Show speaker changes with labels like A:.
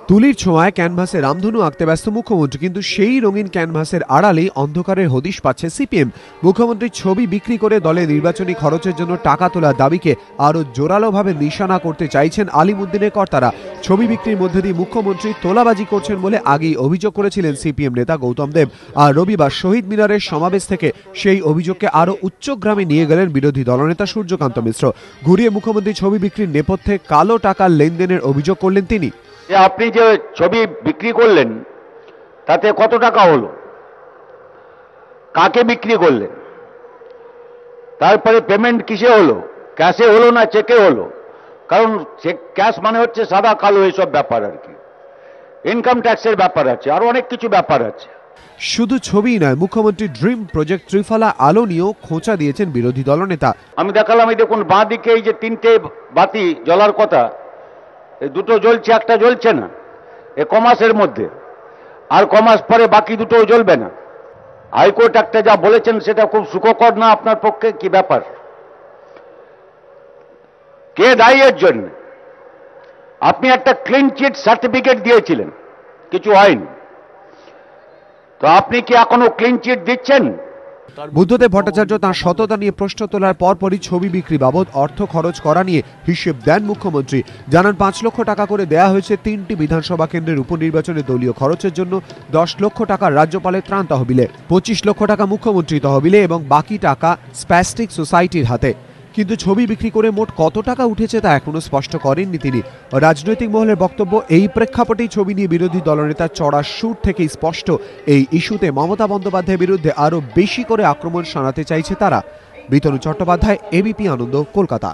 A: তুলির ছোঁয়ায় ক্যানভাসে রামধনু আঁকতে ব্যস্ত মুখ্যমন্ত্রী, কিন্তু সেই রঙিন ক্যানভাসের আড়ালেই অন্ধকারের হদিশ পাচ্ছে সিপিএম। মুখ্যমন্ত্রীর ছবি বিক্রি করে দলে নির্বাচনী খরচের জন্য টাকা তোলার দাবিকে আরও জোরালোভাবে নিশানা করতে চাইছেন আলিমুদ্দিনের কর্তারা। ছবি বিক্রির মধ্যে দিয়ে মুখ্যমন্ত্রী তোলাবাজি করছেন বলে আগেই অভিযোগ করেছিলেন সিপিএম নেতা গৌতম দেব। আর রবিবার শহীদ মিনারের সমাবেশ থেকে সেই অভিযোগকে আরও উচ্চগ্রামে নিয়ে গেলেন বিরোধী দলনেতা সূর্যকান্ত মিশ্র। ঘুরিয়ে মুখ্যমন্ত্রী ছবি বিক্রির নেপথ্যে কালো টাকার লেনদেনের অভিযোগ করলেন তিনি।
B: আপনি যে ছবি বিক্রি করলেন তাতে কত টাকা হলো, কাকে বিক্রি করলেন, তারপরে পেমেন্ট কিসে হলো, ক্যাশে হলো না চেকে হলো? কারণ ক্যাশ মানে হচ্ছে সাদা কালো এইসব ব্যাপার আর কি, ইনকাম ট্যাক্সের ব্যাপার আছে, আর অনেক কিছু ব্যাপার আছে।
A: শুধু ছবি নয়, মুখ্যমন্ত্রী ড্রিম প্রজেক্ট ত্রিফলা আলো নিয়েও খোঁচা দিয়েছেন বিরোধী দলনেতা।
B: আমি দেখালাম, এই দেখুন বাঁ দিকে এই যে তিনটে বাতি জ্বলার কথা, এই দুটো জ্বলছে, একটা জ্বলছে না, এ কমাসের মধ্যে, আর কমাস পরে বাকি দুটোও জ্বলবে না। হাইকোর্ট একটা যা বলেছেন সেটা খুব সুখকর না আপনার পক্ষে? কি ব্যাপার, কে দায়ী এর জন্য? আপনি একটা ক্লিন চিট সার্টিফিকেট দিয়েছিলেন, কিছু হয়নি, তো আপনি কি এখনো ক্লিন চিট দিচ্ছেন?
A: বুদ্ধদেব ভট্টাচার্য তাঁর সততা নিয়ে প্রশ্ন তোলার পরপরই ছবি বিক্রি বাবদ অর্থ খরচ করা নিয়ে হিসেব দেন মুখ্যমন্ত্রী। জানান 5 লক্ষ টাকা করে দেয়া হয়েছে 3টি বিধানসভা কেন্দ্রের উপনির্বাচনে দলীয় খরচের জন্য, 10 লক্ষ টাকা রাজ্যপালের ত্রাণ তহবিলে, 25 লক্ষ টাকা মুখ্যমন্ত্রী তহবিলে এবং বাকি টাকা স্প্যাস্টিক সোসাইটির হাতে। কিন্তু ছবি বিক্রি করে মোট কত টাকা উঠেছে তা এখনো স্পষ্ট করেননি তিনি। রাজনৈতিক মহলের বক্তব্য, এই প্রেক্ষাপটেই ছবি নিয়ে বিরোধী দলনেতার চড়া সুর থেকেই স্পষ্ট, এই ইস্যুতে মমতা বন্দ্যোপাধ্যায়ের বিরুদ্ধে আরও বেশি করে আক্রমণ শানাতে চাইছে তারা। বিতনু চট্টোপাধ্যায়, এবিপি আনন্দ, কলকাতা।